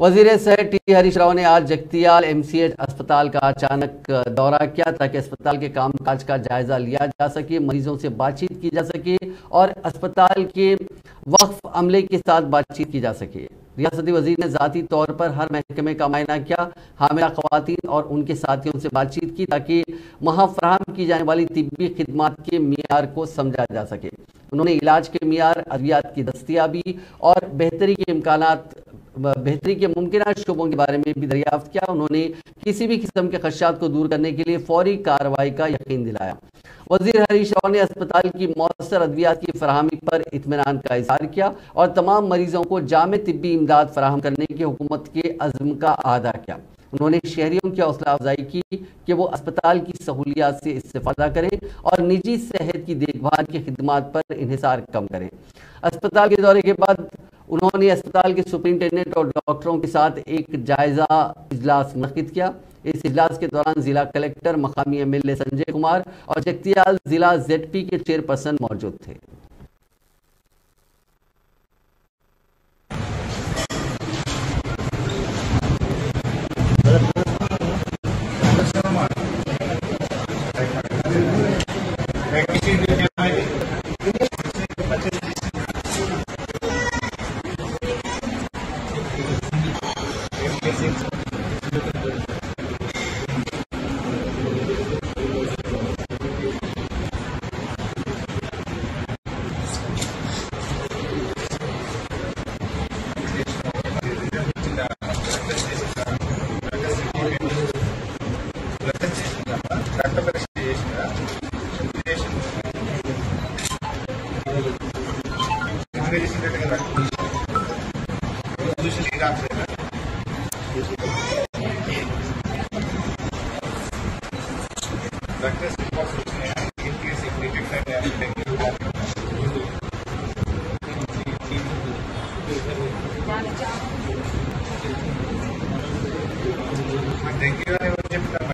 वजीर सेहत टी हरीश राव ने आज जगतियाल एमसीएच अस्पताल का अचानक दौरा किया ताकि अस्पताल के कामकाज का जायजा लिया जा सके, मरीजों से बातचीत की जा सके और अस्पताल के वक्फ अमले के साथ बातचीत की जा सके। रियासती वजीर ने ज़ाती तौर पर हर महकमे का मायना किया, हामिला ख़वातीन और उनके साथियों से बातचीत की ताकि वहाँ फराहम की जाने वाली तिब्बी खिदमात के मियार को समझा जा सके। उन्होंने इलाज के मियार, अद्वियात की दस्तियाबी और बेहतरी के मुमकिन शोबों के बारे में भी दरियाफ्त किया। उन्होंने किसी भी किस्म के खदशात को दूर करने के लिए फौरी कार्रवाई का यकीन दिलाया। वजीर हरीश राव ने अस्पताल की मौसर अद्वियात की फराहमी पर इत्मीनान का इजहार किया और तमाम मरीजों को जामे तिब्बी इमदाद फराहम करने की हुकूमत के अज़्म का अदा किया। उन्होंने शहरियों की हौसला अफजाई की कि वो अस्पताल की सहूलियात से इस्तेफादा करें और निजी सेहत की देखभाल की खिदमात पर इन्हिसार कम करें। अस्पताल के दौरे के बाद उन्होंने अस्पताल के सुपरिंटेंडेंट और डॉक्टरों के साथ एक जायजा इजलास मुनक्किद किया। इस इजलास के दौरान जिला कलेक्टर, मकामी एमएलए संजय कुमार और जगतियाल जिला ZP के चेयरपर्सन मौजूद थे। Thank you.